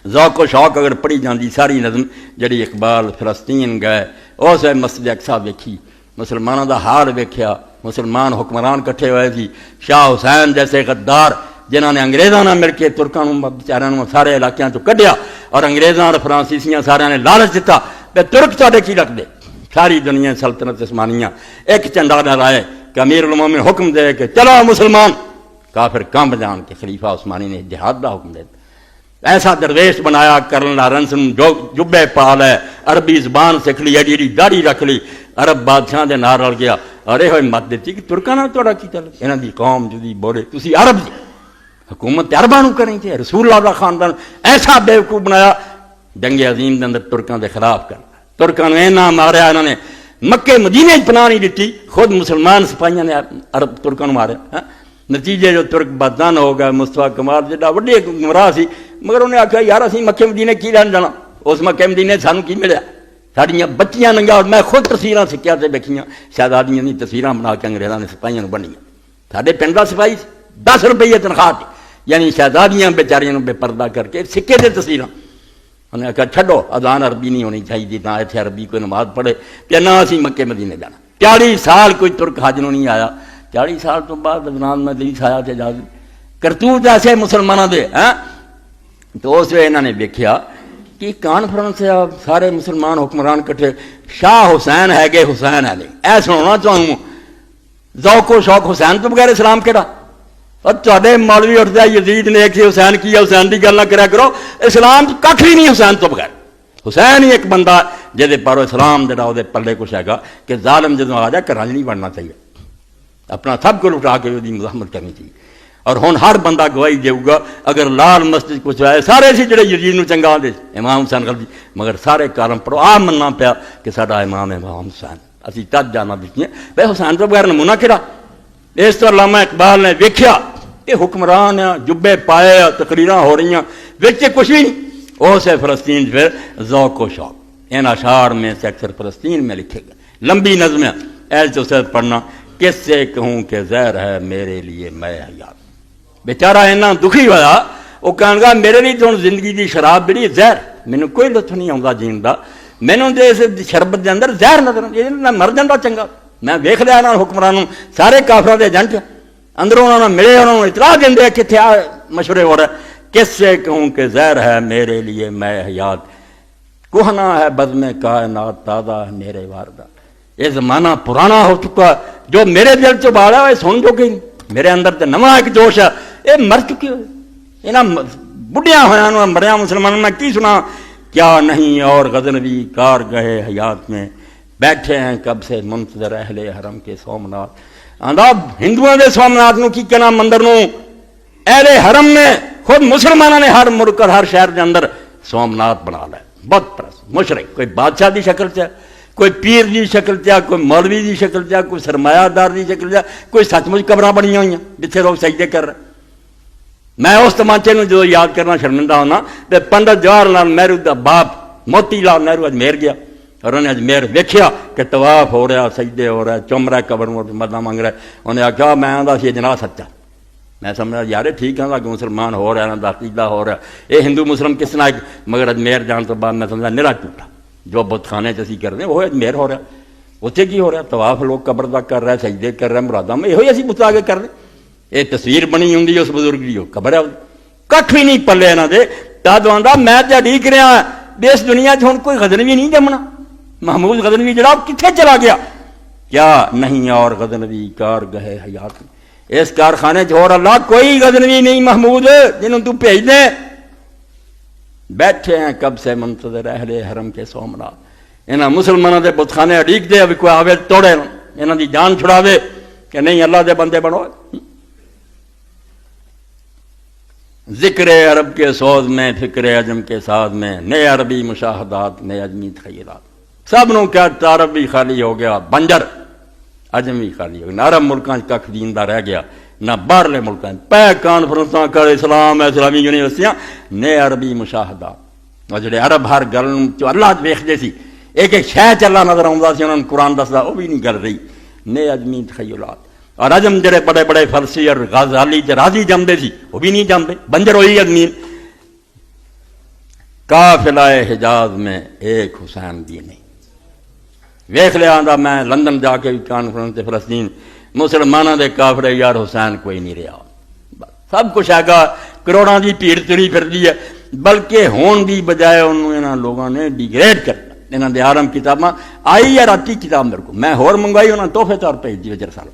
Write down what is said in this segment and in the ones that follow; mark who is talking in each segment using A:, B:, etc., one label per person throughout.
A: ذوق و شوق اگر پڑھی جاندی ساری نظم جڑی اقبال فلسطین گئے اس مسجد اقصی ویکھی، مسلمانوں دا حال ویکھیا، مسلمان حکمران کٹھے ہوئے تھی، شاہ حسین جیسے غدار جنہوں نے انگریزاں نہ مل کے ترکاں بیچاریاں سارے علاقیاں تو کڈیا، اور انگریزاں اور فرانسیسیاں سارے نے لالچ دیتا کہ ترک تواڈے کی رکھ دے، ساری دنیا سلطنت عثمانیہ ایک چنڈا نہ لائے کہ امیر المومن حکم دے کہ چلو مسلمان، کافر کام جان کے خلیفہ عثمانی نے جہاد کا حکم دے ایسا درویش بنایا، کرن لارنس جو جبے پا لے، عربی زبان سکھ لی، ایڈی ایڈی داڑھی رکھ لی، عرب بادشاہ دے نال رل گیا، اور یہ مت دیتی کہ ترکاں نال تہاڈا کی تعلق، انہاں دی قوم جدی بولے تسی عرب جی، حکومت عرباں نوں کریں تے رسول اللہ دا خاندان ایسا بیوقوف بنایا، جنگ عظیم دے اندر ترکاں دے خلاف کرنا، ترکاں نوں اینا ماریا انہوں نے، مکے مدینے پناہ نہیں دیتی، خود مسلمان سپاہیاں نے عرب ترکاں نوں ماریا، نتیجے جو ترک بدن ہو گیا، مصطفیٰ کمال جڑا وڈے گمراہ سی، مگر انہیں آخیا یار اسی مکے مدینے کی لین جانا، اس مکے مدینے سانوں کی ملیا، ساڈیاں بچیاں ننگا، اور میں خود تصویراں سکھیا تے دیکھیاں، شہزادیاں دی تصویراں بنا کے انگریزاں نے سپاہیاں نوں بنیاں، ساڈے پنڈ دا سپاہی 10 روپئے تنخواہ تے، یعنی شہزادیاں بیچاریاں نوں بے پردہ کر کے سکے تے تصویراں، انہیں آخیا چھڈو اذان عربی نہیں ہونی چاہیے، نہ اتنے عربی کوئی نماز پڑھے کہ نہ اسی مکے مدینے جانا، 40 سال کوئی ترک حج نوں نہیں آیا، 40 سال تو بعد عدنان میں دلیس آیا تھے جاگ کرتوت ایسے مسلمانوں دے ہیں، تو اس وقت انہوں نے دیکھا کہ کانفرنس سارے مسلمان حکمران کٹھے، شاہ حسین ہے گے حسین ہے نہیں، ایسا ہونا چاہوں ذوق و شوق حسین تو بغیر اسلام کہڑا، اور تے مولوی اٹھتا ہے یزید نے ایک حسین کیا، حسین کی گل نہ کرا کرو، اسلام کھ بھی نہیں حسین تو بغیر، حسین ہی ایک بندہ جہدے پارو اسلام جڑا وہ پلے کچھ ہے گا کہ ظالم جدوں آ جائے گھراں نہیں بننا چاہیے، اپنا سب کو لٹا کے وہ مزاحمت کرنی چاہیے، اور ہن ہر بندہ گواہی دے گا، اگر لال مسجد کچھ آئے سارے سی جڑے یزید نوں چنگا آندے امام حسین غلطی، مگر سارے کالم پڑھو آ مننا پیا کہ ساڈا امام امام حسین، اسی تج جانا دیکھیے بھائی حسین تو بغیر نمونہ کہڑا، اس تو علامہ اقبال نے ویکھیا کہ حکمران جبے پائے تقریراں ہو رہی ہیں وچ کچھ بھی نہیں، اس ہے فلسطین پھر ذوق و شوق، ان اشعار میں سے اکثر فلسطین میں لکھے گئے، لمبی نظمیں ایسے اسے پڑھنا، کس سے کہوں کہ زہر ہے میرے لیے میں حیات، بیچارہ اینا دکھی ہوا، وہ کہنے گا میرے لیے تو زندگی دی شراب بڑی زہر، مینوں کوئی لطف نہیں آتا جین دا، مینوں دے اس شربت دے اندر زہر نظر میں مر جانا چنگا، میں ویکھ لیا انہاں حکمرانوں سارے کافراں دے ایجنٹ اندروں انہوں نے ملے، انہوں نے اطلاع دیں کتنے مشورے ہو رہا ہے، کس سے کہوں کہ زہر ہے میرے لیے میں حیات، کوہنا ہے بزم کائنات تازہ ہے میرے واردہ، یہ زمانہ پرانا ہو چکا، جو میرے دل چ بالا ہے سن جو کہ میرے اندر تو نواں ایک جوش ہے، یہ مر چکے ہوئے یہاں بڑھیا ہوا مریا مسلمانوں میں کی سنا، کیا نہیں اور غزنوی کار گئے حیات میں، بیٹھے ہیں کب سے منتظر اہل حرم کے سومنات، آندا ہندوؤں دے سومنات نو کی کہنا مندر نو، اہل حرم میں خود مسلمانوں نے ہر ملک اور ہر شہر کے اندر سومنات بنا لے، بت پرست مشرک، کوئی بادشاہ دی شکل چ، کوئی پیر دی شکل چ، کوئی مولوی دی شکل چ، کوئی سرمایہ دار دی شکل چ، کوئی سچ مچ قبراں بنی ہوئی ہیں جتھے لوگ سجدے کر رہے، میں اس تمانچے نو جو یاد کرنا شرمندہ ہونا کہ پنڈت جواہر لال نہرو دا باپ موتی لال نہرو اجمیر گیا، اور انہیں اجمیر ویکھیا کہ طواف ہو رہا، سجدے ہو رہا، چم رہا قبر مدد مانگ رہا، انہیں آخیا میں آدھا سی جناب سچا، میں سمجھا یار ٹھیک ہے کہ مسلمان ہو رہا ہے، عقیدہ ہو رہا ہے، یہ ہندو مسلم کس طرح، مگر اجمیر جان تو بعد میں سمجھا نرا ٹوٹا، جو بت خانے چی کر رہے ہیں وہ اجمیر ہو رہا، اتنے کی ہو رہا، طواف لوگ قبر دا کر رہا ہے، سجدے کر رہے ہیں، مراداں میں یہ اسی بت آگے کر رہے، یہ تصویر بنی ہوں اس بزرگ کی قبر ہے، کھ بھی نہیں پلے یہاں دے، تد آدھا میں تو اڈیق رہا بھی اس دنیا ہوں کوئی غزنوی نہیں جمنا، محمود غزنوی جڑا کتنے چلا گیا، کیا نہیں اور غزنوی کار گئے حیات، اس کارخانے ہو اللہ کوئی غزنوی نہیں محمود جنہوں تو بھیج دیں، بیٹھے ہیں کب سے منتظر اہل حرم کے سومنات، انہاں مسلمانوں دے بت خانے اڈیق دے، ابھی کوئی آوے توڑے انہاں دی جان چھڑاوے کہ نہیں اللہ دے بندے بنو، ذکر عرب کے سوز میں فکر عجم کے ساز میں، نئے عربی مشاہدات نئے عجمی تخیلات، سب نو کیا عرب بھی خالی ہو گیا، بنجر عجم بھی خالی ہو گیا، نہ عرب ملکاں کھ دیندہ رہ گیا، نہ باہرلے ملکاں پہ کانفرنساں کر اسلام اسلامی یونیورسٹیاں، نئے عربی مشاہدات، اور جڑے عرب ہر گل جو اللہ ویکھدے سی، ایک ایک شے چ اللہ نظر آਉਂدا سی، انہاں نوں قرآن دسدا وہ بھی نہیں گل رہی، نئے عجمی تخیلات، اور عجم جڑے بڑے بڑے فلسفی اور غزالی راضی جمدے سی وہ بھی نہیں جمدے، بنجر ہوئی عجمین، قافلہ حجاز میں ایک حسین بھی نہیں. ویخ لیا آندا میں لندن جا کے کانفرنس فلسطین مسلمانوں دے کافر یار حسین کوئی نہیں رہا. سب کچھ ہے گا کروڑاں دی بھیڑ تری پھرتی ہے، بلکہ ہون دی بجائے انہوں انہاں لوگوں نے ڈیگریڈ کرتا. انہاں دے آرم کتاباں آئی ہے راتی کتاب میرے کو میں ہور منگوائی انہاں تحفے طور پہ دی وجہ سال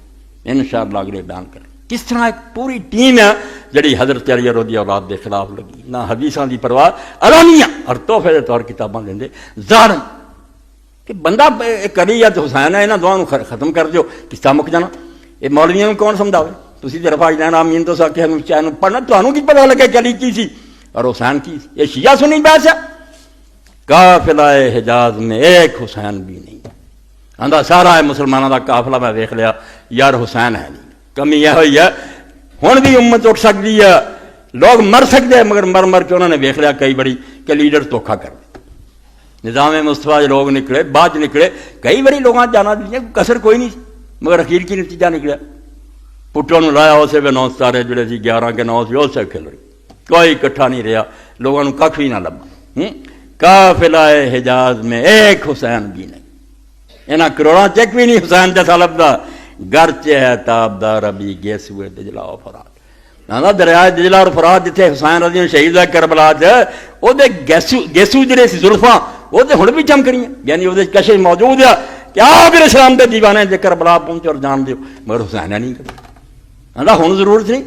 A: انشاءاللہ اگلے بیان کر کس طرح ایک پوری ٹیم ہے جڑی حضرت علی رضی اولاد دے خلاف لگی نہ حدیثاں دی پرواہ علانیہ اور تحفے دے طور کتاباں دیندے ظاہر کہ بندہ کری یا حسین ہے انہاں دعاؤں ختم کر دیو کس طرح مک جانا. یہ مولویوں کو کون سمجھاوے تسی تے رفاع جان آمین تو ساکے ہم چینو پڑھنا تانوں کی پتہ لگے کہ علی کی سی اور حسین کی سی. یہ شیعہ سنی بحث ہے. قافلہ حجاز میں ایک حسین بھی نہیں. آندا سارا ہے مسلمانوں دا قافلہ میں دیکھ لیا یار حسین ہے نہیں. کمی یہ ہوئی ہے ہن بھی امت اٹھ سکتی ہے لوگ مر سکتے ہیں مگر مر مر کے انہوں نے دیکھ لیا کئی بڑی کہ لیڈر دھوکھا کر دے. نظام مصطفیٰ لوگ نکلے بعد نکلے کئی بڑی لوگاں جانا دیجیے کسر کوئی نہیں مگر اخیر کی نتیجہ نکلا پٹوں نے لایا اسے بھی 9 ستارے جڑے سی 11 کے 9 سی اسے کھل رہی کوئی اکٹھا نہیں رہا لوگوں نے کھ بھی نہ لبا. قافلہ حجاز میں ایک حسین بھی نہیں. انہاں کروڑاں چیک بھی نہیں حسین جیسا لبدا. گرچہ ہے تابدار ابھی گیس ہوئے دجلہ و فرات. نانا دریائے دجلہ اور فرات جتھے حسین رضی اللہ شہید ہے کربلا چ او دے گیسو جڑے سی زلفاں وہ تو ہن بھی چمک رہی ہیں یعنی وہ کشش موجود ہے کہ آپ اسلام دے دیوانے جے کربلا پہنچے اور جان دیو مگر حسین نہیں کرتے. آندا ہن ضرورت نہیں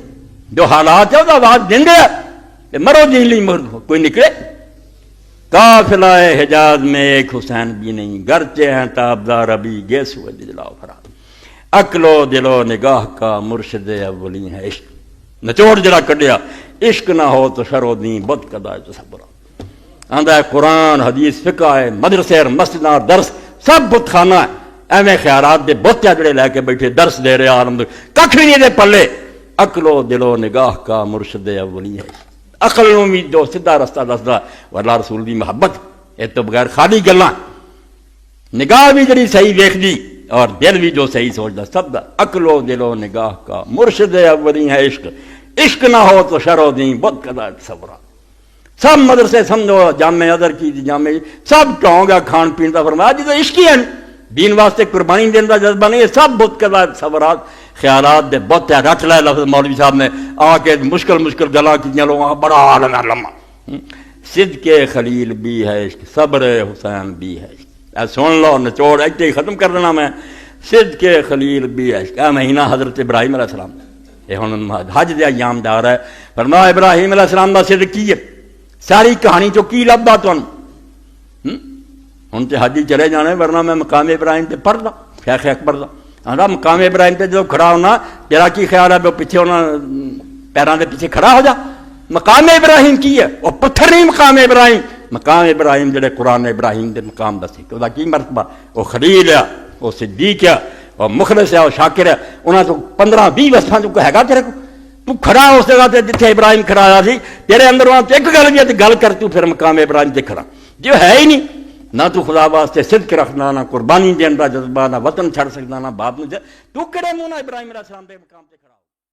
A: جو حالات ہے وہ آواز دیں گے مرو دین لی مر کوئی نکلے. قافلہ حجاز میں ایک حسین بھی نہیں. گرچہ ہیں تابدار ابھی گیس ہوئے دجلہ و فرات. عقل و دل و نگاہ کا مرشد اولی ہے عشق. نچوڑ جڑا کڈیا عشق نہ ہو تو شر و دین بد قضا تصور. آندا ہے قرآن حدیث فقہ ہے مدرسے اور مسجد اور درس سب بت خانہ ہے. ایویں خیالات دے بت جڑے لے کے بیٹھے درس دے رہے عالم ککھ بھی نہیں دے پلے. عقل و دل و نگاہ کا مرشد اولی ہے. عقل نو بھی جو سیدھا رستہ دسدا واللہ رسول دی محبت یہ تو بغیر خالی گلاں. نگاہ بھی جڑی صحیح ویکھدی اور دل بھی جو صحیح سوچدا سب دا. عقل و دل و نگاہ کا مرشد اولی ہے عشق. عشق نہ ہو تو شر و دین بد قضا تصور. سب مدرسے سمجھو جامع ادر کی جامع سب ٹھونگ ہے کھان پین کا فرمایا جی تو عشق ہی ہے دین واسطے قربانی دین کا جذبہ نہیں. یہ سب بت قضا تصورات خیالات دے بت ہے. رٹ لے لفظ مولوی صاحب نے آ کے مشکل گلاں کیتیاں لوگاں بڑا عالم علما. صدق خلیل بھی ہے عشق صبر حسین بھی ہے عشق. اے سن لو نچوڑ ایتھے ختم کر دینا میں. صدق خلیل بھی ہے عشق. اے مہینہ حضرت ابراہیم علیہ السلام یہ ہن حج دے ایام دا رہا ہے. فرمایا ابراہیم علیہ السلام دا صدق کی ہے ساری کہانی چو کی لبدا تانوں ہن تے حج چلے جانے ورنہ میں مقام ابراہیم تے پڑھدا شیخ اکبر دا. آندا مقام ابراہیم تے جو کھڑا ہونا تیرا کی خیال ہے وہ پیچھے ہونا پیراں دے پیچھے کھڑا ہو جا. مقام ابراہیم کی ہے وہ پتھر نہیں. مقام ابراہیم مقام ابراہیم جڑے قرآن ابراہیم دے مقام دسی کہ کی مرتبہ وہ خلیل ہے وہ صدیق ہے وہ مخلص ہے وہ شاکر ہے. انہاں تو 15-20 وصفاں جو ہے گا تیرے کو تو کھڑا اس جگہ تے جتھے ابراہیم کھڑا آیا سی تیرے اندر وہاں ایک گل بھی ہے تے گل کر تو پھر مقام ابراہیم تے کھڑا جو ہے ہی نہیں. نہ تو خدا واسطے صدق رکھنا نہ قربانی دین دا جذبہ نہ وطن چھڑ سکنا نہ باپ نو تو کڑے منہ نہ ابراہیم علیہ السلام دے مقام تے کھڑا.